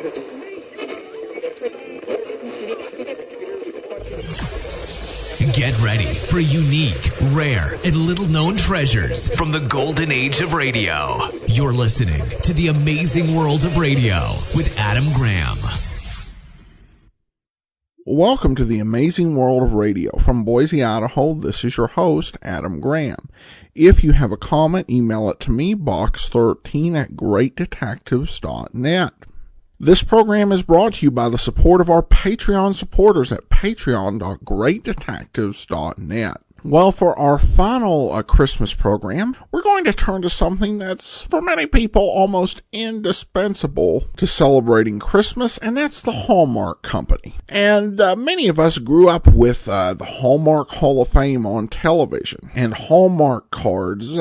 Get ready for unique, rare, and little-known treasures from the golden age of radio. You're listening to The Amazing World of Radio with Adam Graham. Welcome to The Amazing World of Radio. From Boise, Idaho, this is your host, Adam Graham. If you have a comment, email it to me, box13@greatdetectives.net. This program is brought to you by the support of our Patreon supporters at patreon.greatdetectives.net. Well, for our final Christmas program, we're going to turn to something that's, for many people, almost indispensable to celebrating Christmas, and that's the Hallmark Company. And many of us grew up with the Hallmark Hall of Fame on television, and Hallmark cards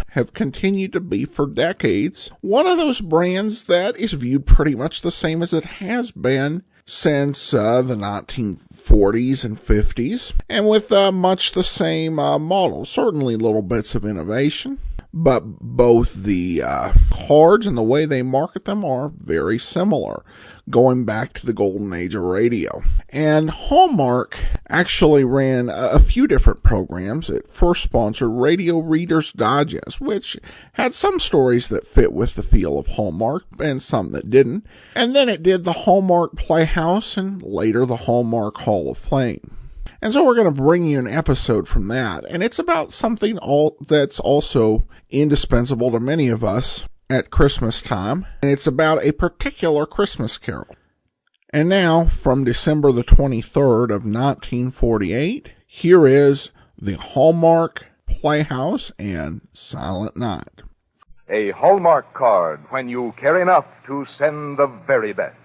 have continued to be, for decades, one of those brands that is viewed pretty much the same as it has been since the 1940s and 50s, and with much the same model. Certainly little bits of innovation, but both the cards and the way they market them are very similar, going back to the golden age of radio. And Hallmark actually ran a few different programs. It first sponsored Radio Reader's Digest, which had some stories that fit with the feel of Hallmark and some that didn't. And then it did the Hallmark Playhouse and later the Hallmark Hall of Fame. And so we're going to bring you an episode from that. And it's about something that's also indispensable to many of us at Christmas time. And it's about a particular Christmas carol. And now, from December the 23rd of 1948, here is the Hallmark Playhouse and Silent Night. A Hallmark card when you care enough to send the very best.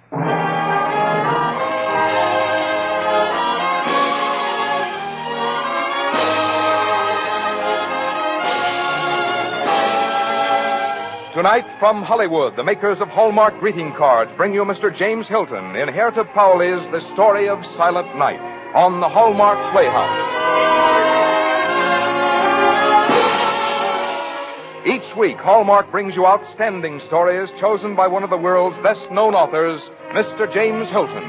Tonight, from Hollywood, the makers of Hallmark greeting cards bring you Mr. James Hilton in Herta Pauley's The Story of Silent Night on the Hallmark Playhouse. Each week, Hallmark brings you outstanding stories chosen by one of the world's best-known authors, Mr. James Hilton.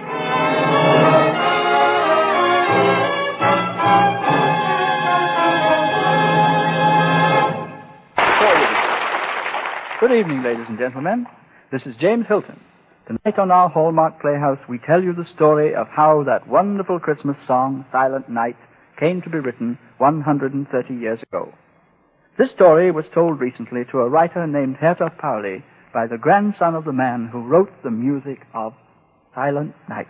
Good evening, ladies and gentlemen. This is James Hilton. Tonight on our Hallmark Playhouse, we tell you the story of how that wonderful Christmas song, Silent Night, came to be written 130 years ago. This story was told recently to a writer named Herta Pauley by the grandson of the man who wrote the music of Silent Night.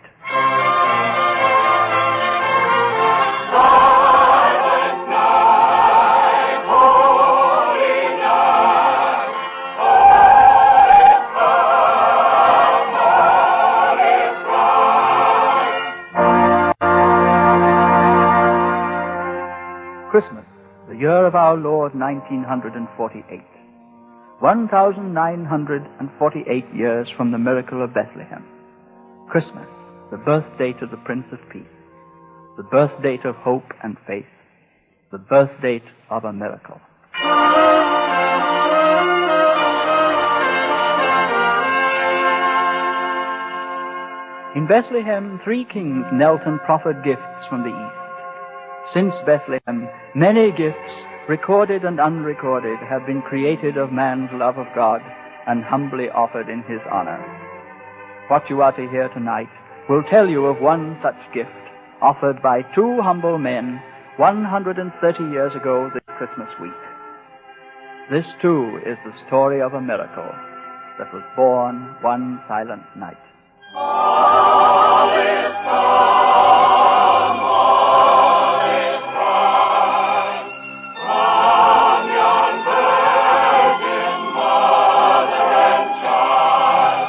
Christmas, the year of our Lord 1948. 1,948 years from the miracle of Bethlehem. Christmas, the birth date of the Prince of Peace. The birth date of hope and faith. The birth date of a miracle. In Bethlehem, 3 kings knelt and proffered gifts from the east. Since Bethlehem, many gifts, recorded and unrecorded, have been created of man's love of God and humbly offered in his honor. What you are to hear tonight will tell you of one such gift offered by 2 humble men 130 years ago this Christmas week. This, too, is the story of a miracle that was born one silent night. All is come, all is bright, from yon virgin mother and child.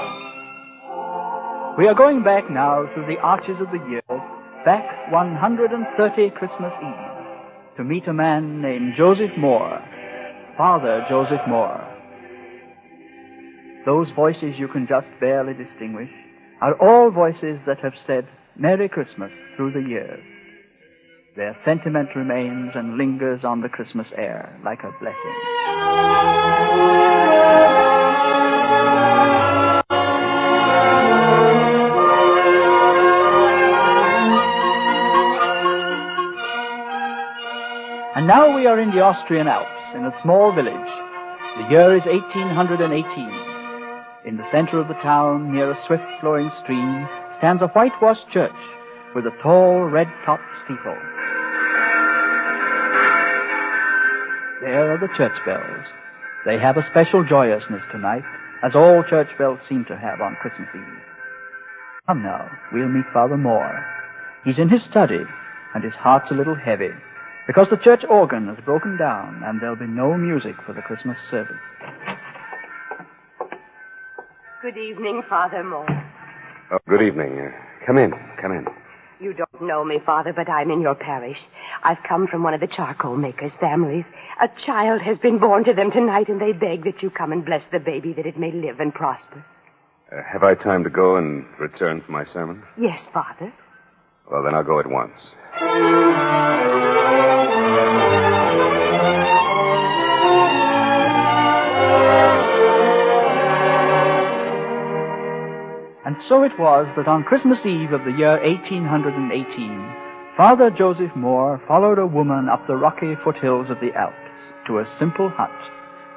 We are going back now through the arches of the years, back 130 Christmas Eve, to meet a man named Joseph Moore, Father Joseph Moore. Those voices you can just barely distinguish are all voices that have said Merry Christmas through the years. Their sentiment remains and lingers on the Christmas air like a blessing. now we are in the Austrian Alps, in a small village. The year is 1818. In the center of the town, near a swift-flowing stream, stands a whitewashed church with a tall, red-topped steeple. There are the church bells. They have a special joyousness tonight, as all church bells seem to have on Christmas Eve. Come now, we'll meet Father Moore. He's in his study, and his heart's a little heavy, because the church organ has broken down, and there'll be no music for the Christmas service. Good evening, Father Moore. Oh, good evening. Come in. You don't know me, Father, but I'm in your parish. I've come from one of the charcoal makers' families. A child has been born to them tonight, and they beg that you come and bless the baby that it may live and prosper. Have I time to go and return for my sermon? Yes, Father. Well, then I'll go at once. And so it was that on Christmas Eve of the year 1818, Father Joseph Moore followed a woman up the rocky foothills of the Alps to a simple hut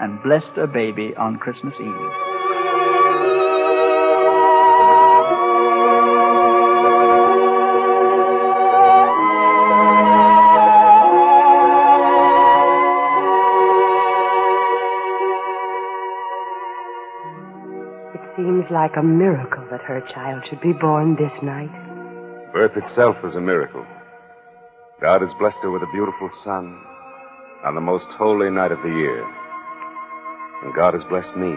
and blessed a baby on Christmas Eve. Seems like a miracle that her child should be born this night. Birth itself is a miracle. God has blessed her with a beautiful son on the most holy night of the year. And God has blessed me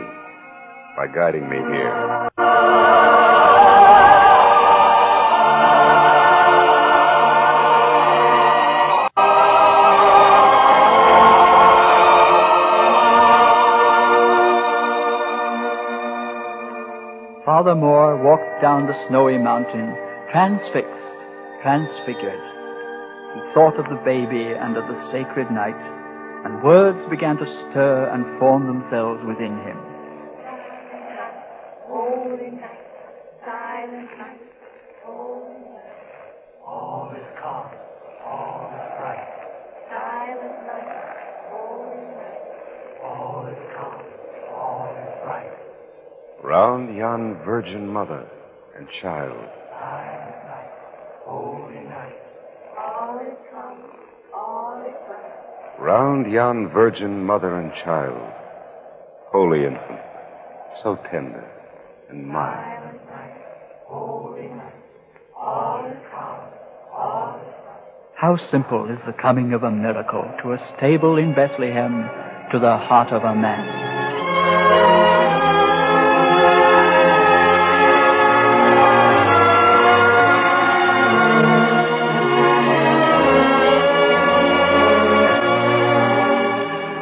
by guiding me here. Father Moore walked down the snowy mountain, transfixed, transfigured. He thought of the baby and of the sacred night, and words began to stir and form themselves within him. Holy night, silent night, holy night. All is calm, all is bright. Silent night, holy night. All is calm, all is bright. Round yon virgin mother and child. Silent night, holy night. All is calm, all is bright. Round yon virgin mother and child. Holy infant, so tender and mild. Silent night, holy night. All is calm, all is bright. How simple is the coming of a miracle to a stable in Bethlehem, to the heart of a man.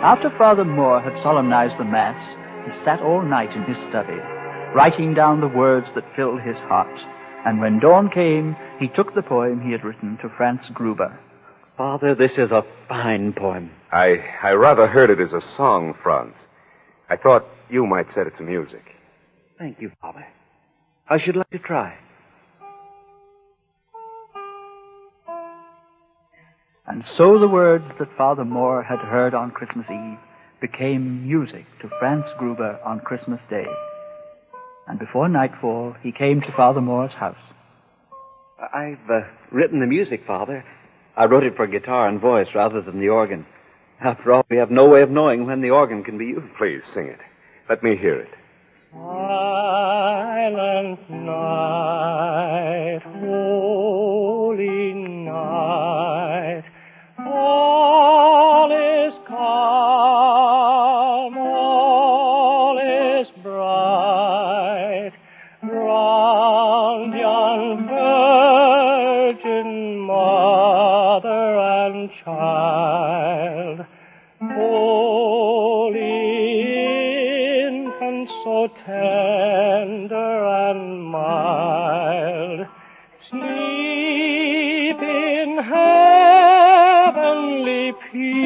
After Father Moore had solemnized the Mass, he sat all night in his study, writing down the words that filled his heart. And when dawn came, he took the poem he had written to Franz Gruber. Father, this is a fine poem. I rather heard it as a song, Franz. I thought you might set it to music. Thank you, Father. I should like to try. And so the words that Father Moore had heard on Christmas Eve became music to Franz Gruber on Christmas Day. And before nightfall, he came to Father Moore's house. I've written the music, Father. I wrote it for guitar and voice rather than the organ. After all, we have no way of knowing when the organ can be used. Please, sing it. Let me hear it. Silent night, holy night, all is calm, all is bright, round yon virgin mother and child, holy infant so tender and mild, sleep in heavenly peace,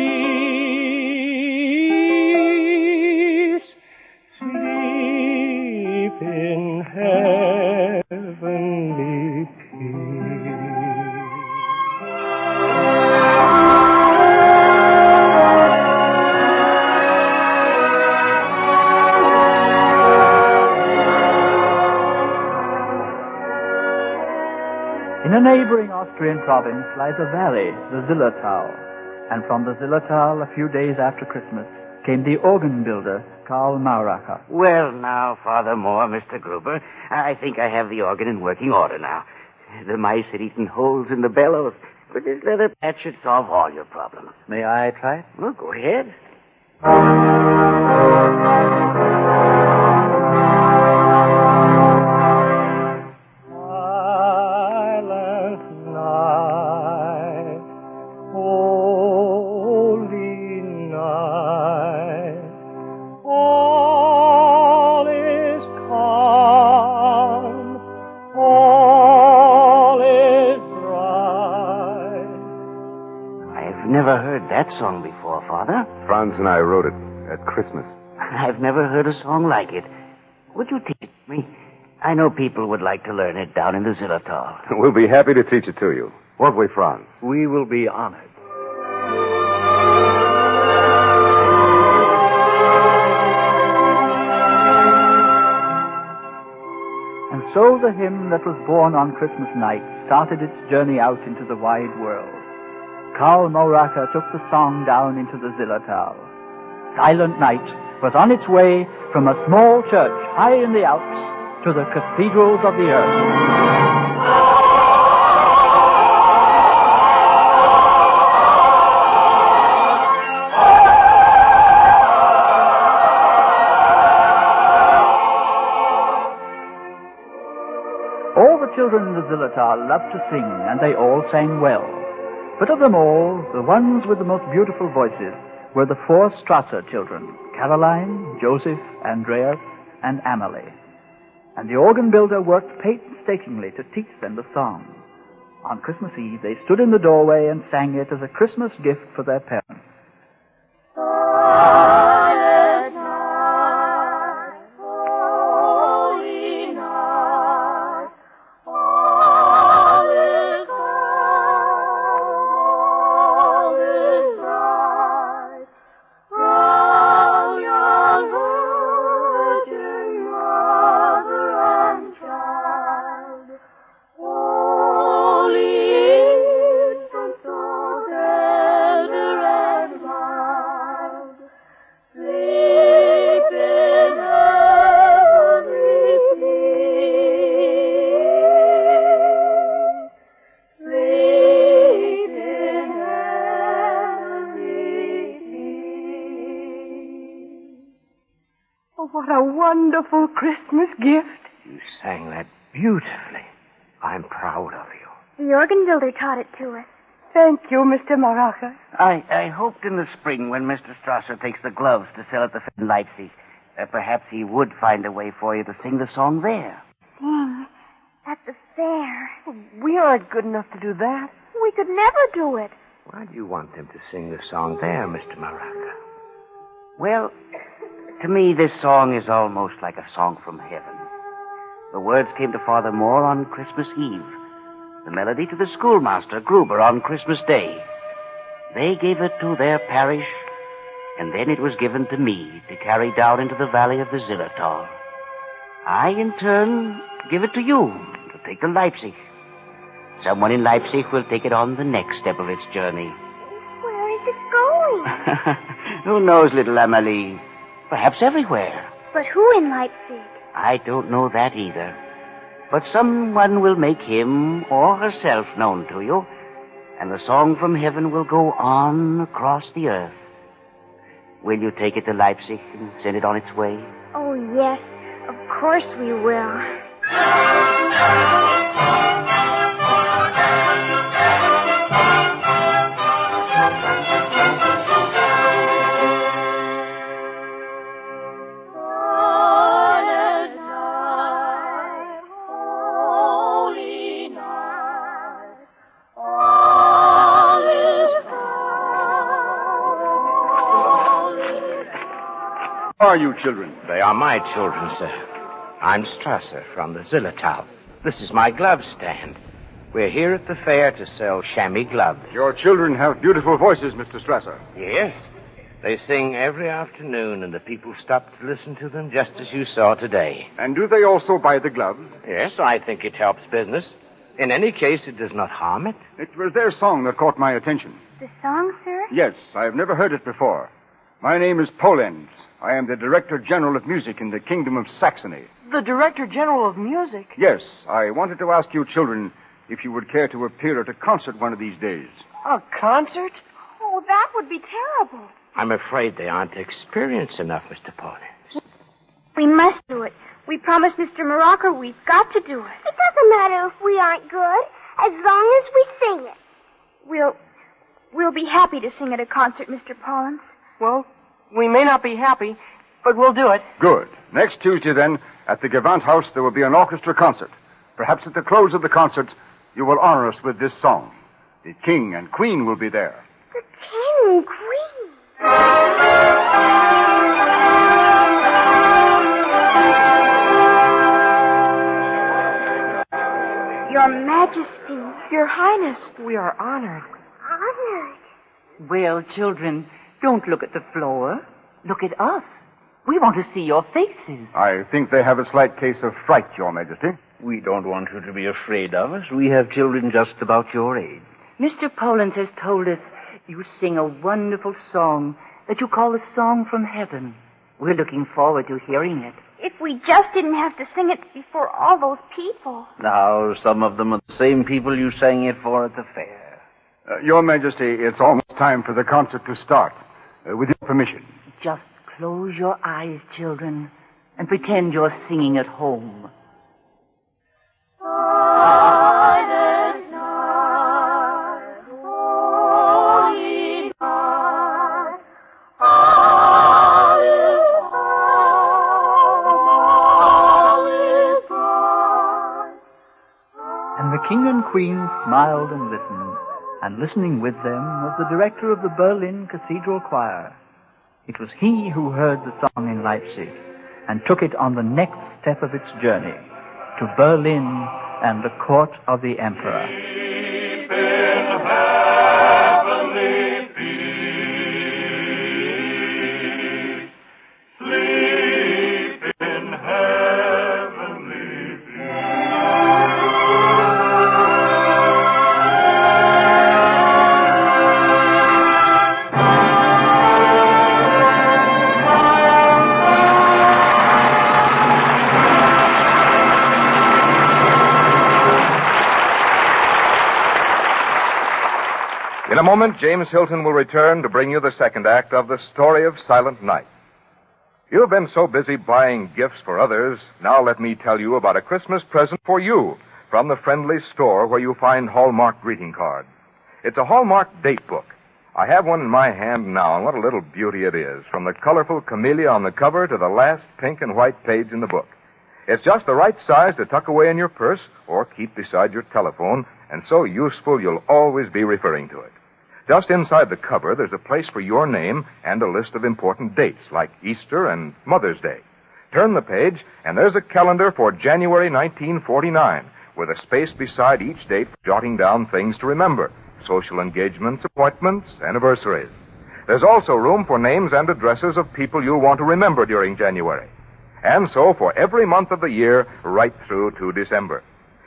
sleep in heavenly peace. a neighboring Austrian province lies a valley, the Zillertal. And from the Zillertal, a few days after Christmas, came the organ builder, Karl Mauracher. Well, now, Father Moore, Mr. Gruber, I think I have the organ in working order now. The mice had eaten holes in the bellows, but this leather patch should solve all your problems. May I try it? Well, go ahead. That song before, Father? Franz and I wrote it at Christmas. I've never heard a song like it. Would you teach it me? I know people would like to learn it down in the Zillertal. We'll be happy to teach it to you. Won't we, Franz? We will be honored. And so the hymn that was born on Christmas night started its journey out into the wide world. Karl Mauracher took the song down into the Zillertal. Silent Night was on its way from a small church high in the Alps to the cathedrals of the earth. All the children in the Zillertal loved to sing, and they all sang well. But of them all, the ones with the most beautiful voices were the 4 Strasser children, Caroline, Joseph, Andreas, and Amalie. And the organ builder worked painstakingly to teach them the song. On Christmas Eve, they stood in the doorway and sang it as a Christmas gift for their parents. What a wonderful Christmas gift. You sang that beautifully. I'm proud of you. The organ builder taught it to us. Thank you, Mr. Mauracher. I hoped in the spring when Mr. Strasser takes the gloves to sell at the fair in Leipzig, perhaps he would find a way for you to sing the song there. Sing? At the fair? We aren't good enough to do that. We could never do it. Why do you want them to sing the song there, Mr. Mauracher? Well, to me, this song is almost like a song from heaven. The words came to Father Moore on Christmas Eve. The melody to the schoolmaster, Gruber, on Christmas Day. They gave it to their parish, and then it was given to me to carry down into the valley of the Zillertal. I, in turn, give it to you to take to Leipzig. Someone in Leipzig will take it on the next step of its journey. Where is it going? Who knows, little Amalie? Perhaps everywhere. But who in Leipzig? I don't know that either. But someone will make him or herself known to you, and the song from heaven will go on across the earth. Will you take it to Leipzig and send it on its way? Oh, yes. Of course we will. Who are you children? They are my children, sir. I'm Strasser from the Zillertal. This is my glove stand. We're here at the fair to sell chamois gloves. Your children have beautiful voices, Mr. Strasser. Yes. They sing every afternoon, and the people stop to listen to them just as you saw today. And do they also buy the gloves? Yes, I think it helps business. In any case, it does not harm it. It was their song that caught my attention. The song, sir? Yes, I have never heard it before. My name is Polenz. I am the Director General of Music in the Kingdom of Saxony. The Director General of Music? Yes, I wanted to ask you children if you would care to appear at a concert one of these days. A concert? Oh, that would be terrible. I'm afraid they aren't experienced enough, Mr. Polenz. We must do it. We promised Mr. Morocco we've got to do it. It doesn't matter if we aren't good, as long as we sing it. We'll be happy to sing at a concert, Mr. Pollens. Well, we may not be happy, but we'll do it. Good. Next Tuesday, then, at the Gewandhaus, there will be an orchestra concert. Perhaps at the close of the concert, you will honor us with this song. The King and Queen will be there. The King and Queen. Your Majesty. Your Highness, we are honored. Honored. Well, children, don't look at the floor. Look at us. We want to see your faces. I think they have a slight case of fright, Your Majesty. We don't want you to be afraid of us. We have children just about your age. Mr. Pollens has told us you sing a wonderful song that you call a song from heaven. We're looking forward to hearing it. If we just didn't have to sing it before all those people. Now, some of them are the same people you sang it for at the fair. Your Majesty, it's almost time for the concert to start. With your permission. Just close your eyes, children, and pretend you're singing at home. And the king and queen smiled and listened, and listening with them was the director of the Berlin Cathedral Choir. It was he who heard the song in Leipzig and took it on the next step of its journey to Berlin and the court of the emperor. In a moment, James Hilton will return to bring you the second act of The Story of Silent Night. You've been so busy buying gifts for others, now let me tell you about a Christmas present for you from the friendly store where you find Hallmark greeting cards. It's a Hallmark date book. I have one in my hand now, and what a little beauty it is, from the colorful camellia on the cover to the last pink and white page in the book. It's just the right size to tuck away in your purse or keep beside your telephone, and so useful you'll always be referring to it. Just inside the cover, there's a place for your name and a list of important dates, like Easter and Mother's Day. Turn the page, and there's a calendar for January 1949, with a space beside each date for jotting down things to remember, social engagements, appointments, anniversaries. There's also room for names and addresses of people you'll want to remember during January. And so for every month of the year, right through to December.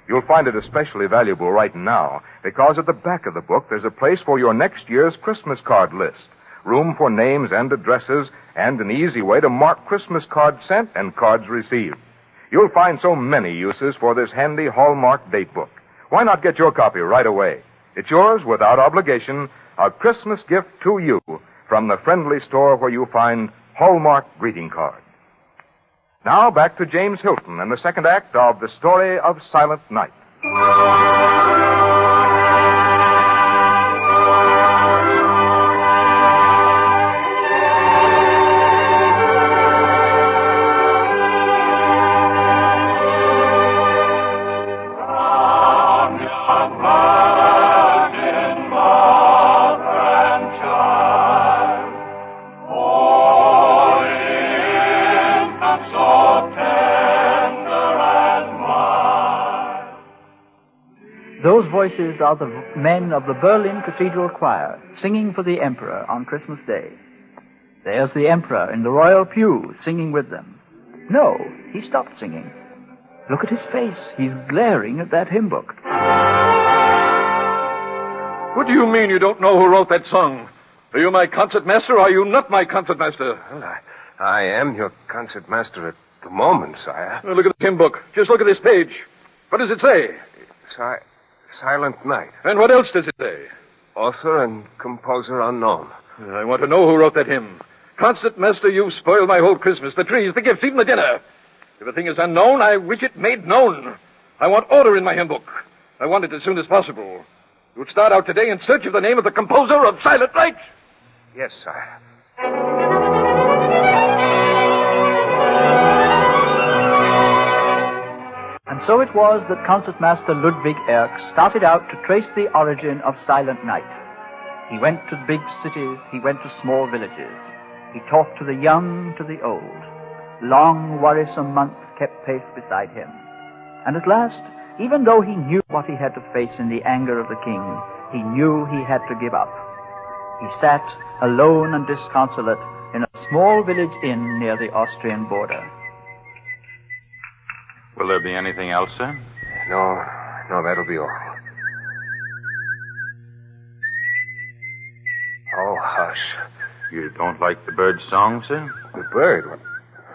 You'll find it especially valuable right now because at the back of the book there's a place for your next year's Christmas card list, room for names and addresses, and an easy way to mark Christmas cards sent and cards received. You'll find so many uses for this handy Hallmark date book. Why not get your copy right away? It's yours without obligation, a Christmas gift to you from the friendly store where you find Hallmark greeting cards. Now back to James Hilton and the second act of The Story of Silent Night. Those voices are the men of the Berlin Cathedral Choir singing for the Emperor on Christmas Day. There's the Emperor in the royal pew singing with them. No, he stopped singing. Look at his face. He's glaring at that hymn book. What do you mean you don't know who wrote that song? Are you my concertmaster or are you not my concertmaster? Well, I am your concertmaster at the moment, sire. Well, look at the hymn book. Just look at this page. What does it say? Silent Night. And what else does it say? Author and composer unknown. I want to know who wrote that hymn. Concertmaster, you've spoiled my whole Christmas, the trees, the gifts, even the dinner. If a thing is unknown, I wish it made known. I want order in my hymn book. I want it as soon as possible. You'll start out today in search of the name of the composer of Silent Night. Yes, sire. And so it was that Concertmaster Ludwig Erck started out to trace the origin of Silent Night. He went to big cities, he went to small villages. He talked to the young, to the old. Long, worrisome months kept pace beside him. And at last, even though he knew what he had to face in the anger of the king, he knew he had to give up. He sat, alone and disconsolate, in a small village inn near the Austrian border. Will there be anything else, sir? No, that'll be all. Oh, hush. You don't like the bird's song, sir? The bird?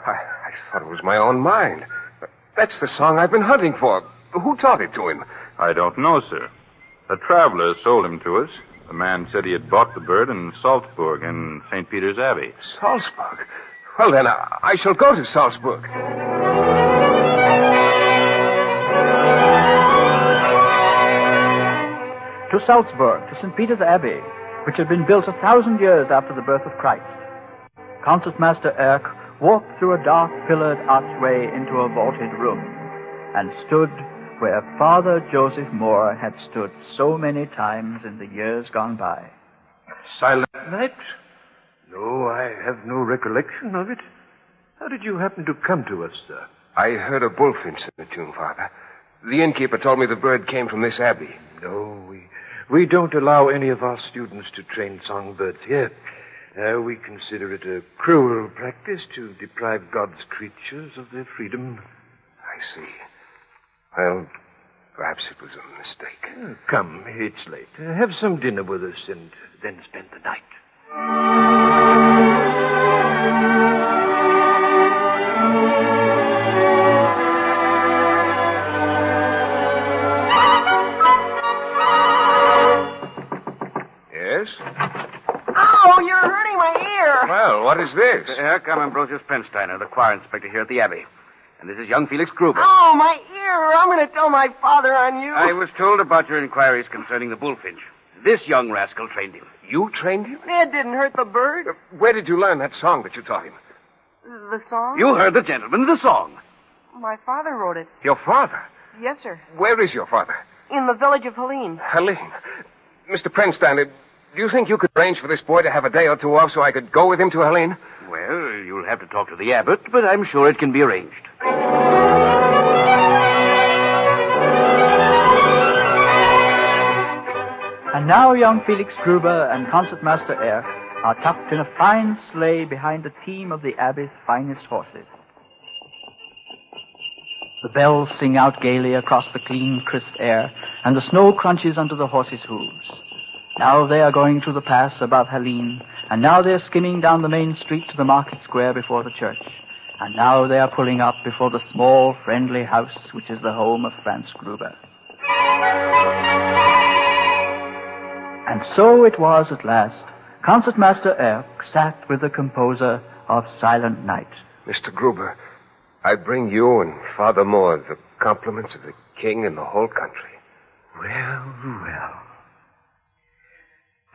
I thought it was my own mind. But that's the song I've been hunting for. Who taught it to him? I don't know, sir. A traveler sold him to us. The man said he had bought the bird in Salzburg in St. Peter's Abbey. Salzburg? Well, then, I shall go to Salzburg. To Salzburg, to St. Peter's Abbey, which had been built 1,000 years after the birth of Christ. Concertmaster Erck walked through a dark pillared archway into a vaulted room and stood where Father Joseph Moore had stood so many times in the years gone by. Silent Night? No, I have no recollection of it. How did you happen to come to us, sir? I heard a bullfinch sing the tune, Father. The innkeeper told me the bird came from this abbey. No, we don't allow any of our students to train songbirds here. We consider it a cruel practice to deprive God's creatures of their freedom. I see. Well, perhaps it was a mistake. Come, it's late. Have some dinner with us and then spend the night. Yes? Ow, you're hurting my ear. Well, what is this? I'm Ambrosius Pensteiner, the choir inspector here at the Abbey. And this is young Felix Gruber. Oh, my ear. I'm going to tell my father on you. I was told about your inquiries concerning the bullfinch. This young rascal trained him. You trained him? It didn't hurt the bird. Where did you learn that song that you taught him? The song? You heard the gentleman, the song. My father wrote it. Your father? Yes, sir. Where is your father? In the village of Helene. Helene? Mr. Pensteiner, do you think you could arrange for this boy to have a day or two off so I could go with him to Helene? Well, you'll have to talk to the abbot, but I'm sure it can be arranged. And now young Felix Gruber and Concertmaster Erck are tucked in a fine sleigh behind a team of the Abbey's finest horses. The bells sing out gaily across the clean, crisp air, and the snow crunches under the horses' hooves. Now they are going through the pass above Helene, and now they're skimming down the main street to the market square before the church. And now they are pulling up before the small, friendly house which is the home of Franz Gruber. And so it was at last. Concertmaster Erck sat with the composer of Silent Night. Mr. Gruber, I bring you and Father Moore the compliments of the king and the whole country. Well.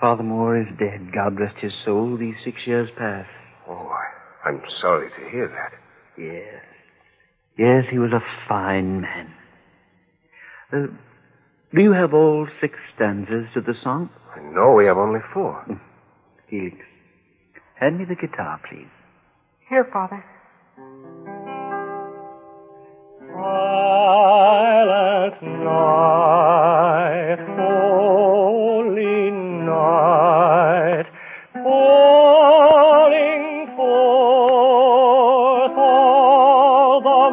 Father Moore is dead, God rest his soul, these 6 years past. Oh, I'm sorry to hear that. Yes, he was a fine man. Do you have all 6 stanzas to the song? No, we have only 4. Felix, hand me the guitar, please. Here, Father. Silent night, holy night, falling forth all the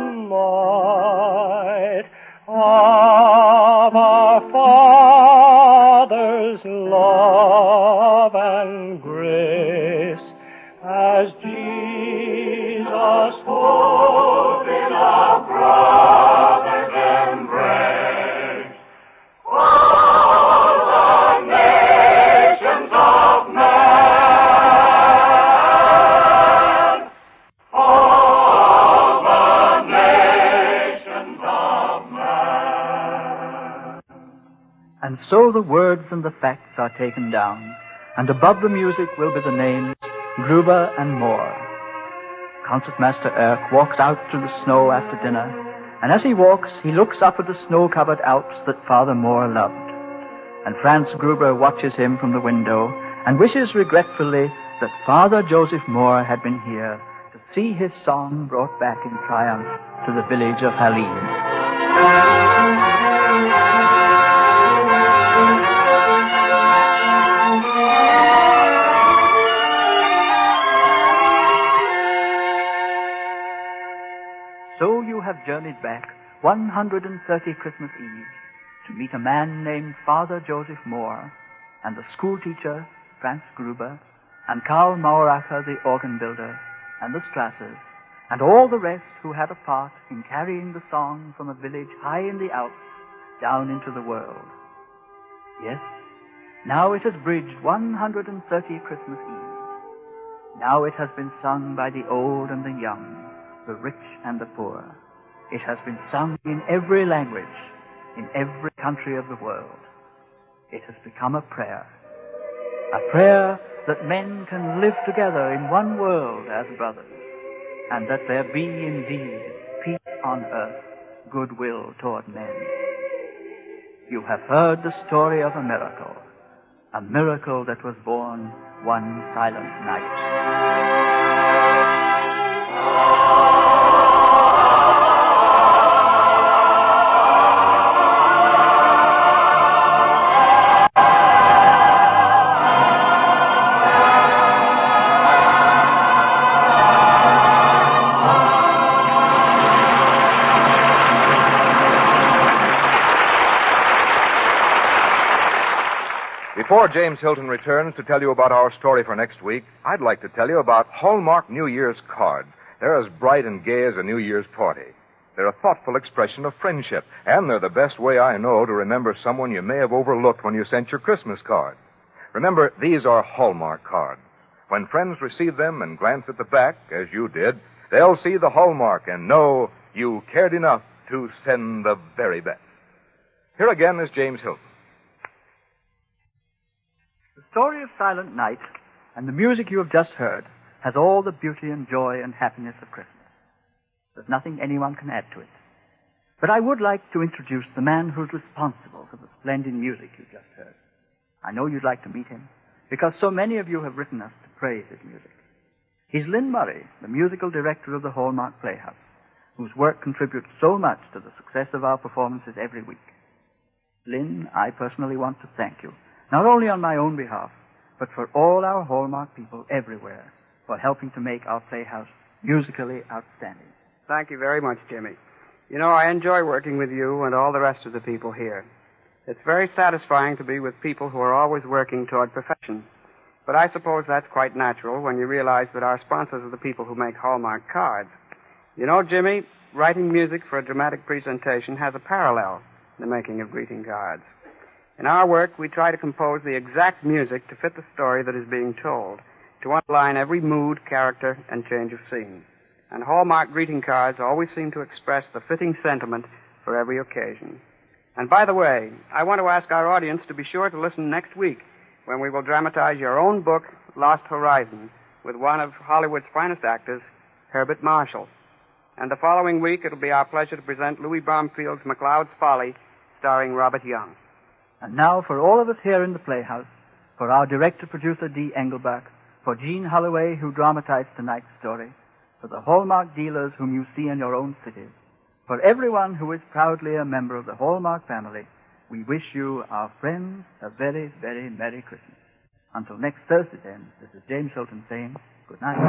so the words and the facts are taken down, and above the music will be the names Gruber and Moore. Concertmaster Erck walks out to the snow after dinner, and as he walks, he looks up at the snow-covered Alps that Father Moore loved. And Franz Gruber watches him from the window and wishes regretfully that Father Joseph Moore had been here to see his song brought back in triumph to the village of Halle. So you have journeyed back 130 Christmas Eves to meet a man named Father Joseph Moore, and the schoolteacher, Franz Gruber, and Karl Mauracher, the organ builder, and the Strassers, and all the rest who had a part in carrying the song from a village high in the Alps down into the world. Yes, now it has bridged 130 Christmas Eves. Now it has been sung by the old and the young, the rich and the poor. It has been sung in every language, in every country of the world. It has become a prayer that men can live together in one world as brothers, and that there be indeed peace on earth, goodwill toward men. You have heard the story of a miracle that was born one silent night. Before James Hilton returns to tell you about our story for next week, I'd like to tell you about Hallmark New Year's cards. They're as bright and gay as a New Year's party. They're a thoughtful expression of friendship, and they're the best way I know to remember someone you may have overlooked when you sent your Christmas card. Remember, these are Hallmark cards. When friends receive them and glance at the back, as you did, they'll see the hallmark and know you cared enough to send the very best. Here again is James Hilton. The story of Silent Night and the music you have just heard has all the beauty and joy and happiness of Christmas. There's nothing anyone can add to it. But I would like to introduce the man who's responsible for the splendid music you just heard. I know you'd like to meet him, because so many of you have written us to praise his music. He's Lynn Murray, the musical director of the Hallmark Playhouse, whose work contributes so much to the success of our performances every week. Lynn, I personally want to thank you, not only on my own behalf, but for all our Hallmark people everywhere for helping to make our Playhouse musically outstanding. Thank you very much, Jimmy. You know, I enjoy working with you and all the rest of the people here. It's very satisfying to be with people who are always working toward perfection. But I suppose that's quite natural when you realize that our sponsors are the people who make Hallmark cards. You know, Jimmy, writing music for a dramatic presentation has a parallel in the making of greeting cards. In our work, we try to compose the exact music to fit the story that is being told, to underline every mood, character, and change of scene. And Hallmark greeting cards always seem to express the fitting sentiment for every occasion. And by the way, I want to ask our audience to be sure to listen next week when we will dramatize your own book, Lost Horizon, with one of Hollywood's finest actors, Herbert Marshall. And the following week, it'll be our pleasure to present Louis Bromfield's MacLeod's Folly, starring Robert Young. And now, for all of us here in the Playhouse, for our director-producer, Dee Engelbach, for Jean Holloway, who dramatized tonight's story, for the Hallmark dealers whom you see in your own cities, for everyone who is proudly a member of the Hallmark family, we wish you, our friends, a very, very Merry Christmas. Until next Thursday, then, this is James Hilton saying good night.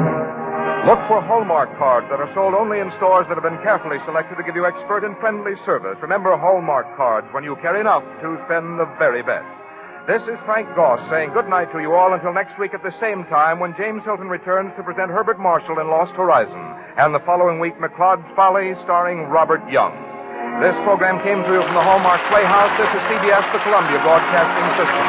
Look for Hallmark cards that are sold only in stores that have been carefully selected to give you expert and friendly service. Remember Hallmark cards when you care enough to spend the very best. This is Frank Goss saying good night to you all until next week at the same time when James Hilton returns to present Herbert Marshall in Lost Horizon, and the following week MacLeod's Folly starring Robert Young. This program came to you from the Hallmark Playhouse. This is CBS, the Columbia Broadcasting System.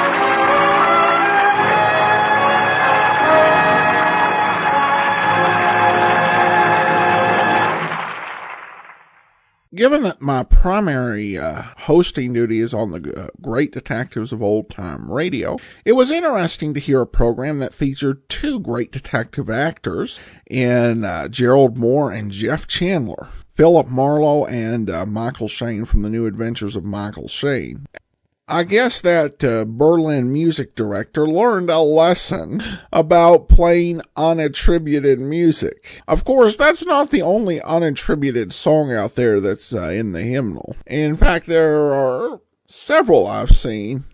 Given that my primary hosting duty is on the Great Detectives of Old Time Radio, it was interesting to hear a program that featured two great detective actors in Gerald Moore and Jeff Chandler, Philip Marlowe and Michael Shane from The New Adventures of Michael Shane. I guess that Berlin music director learned a lesson about playing unattributed music. Of course, that's not the only unattributed song out there that's in the hymnal. In fact, there are several I've seen.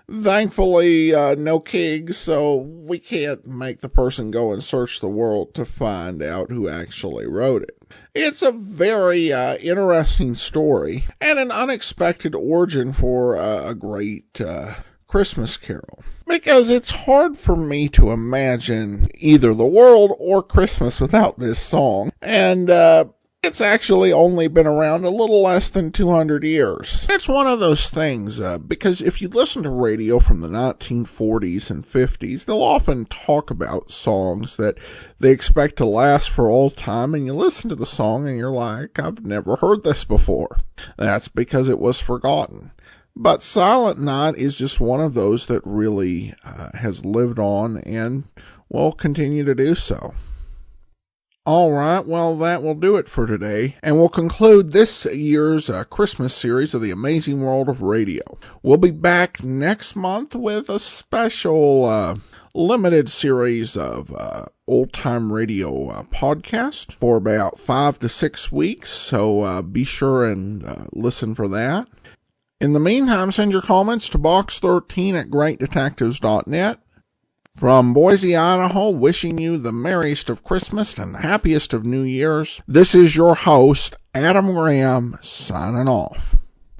Thankfully, no kegs, so we can't make the person go and search the world to find out who actually wrote it. It's a very interesting story and an unexpected origin for a great Christmas carol. Because it's hard for me to imagine either the world or Christmas without this song. And it's actually only been around a little less than 200 years. It's one of those things, because if you listen to radio from the 1940s and 50s, they'll often talk about songs that they expect to last for all time, and you listen to the song and you're like, I've never heard this before. That's because it was forgotten. But Silent Night is just one of those that really has lived on and will continue to do so. All right, well, that will do it for today, and we'll conclude this year's Christmas series of The Amazing World of Radio. We'll be back next month with a special limited series of old-time radio podcast for about 5 to 6 weeks, so be sure and listen for that. In the meantime, send your comments to box13@greatdetectives.net. From Boise, Idaho, wishing you the merriest of Christmas and the happiest of New Year's, this is your host, Adam Graham, signing off.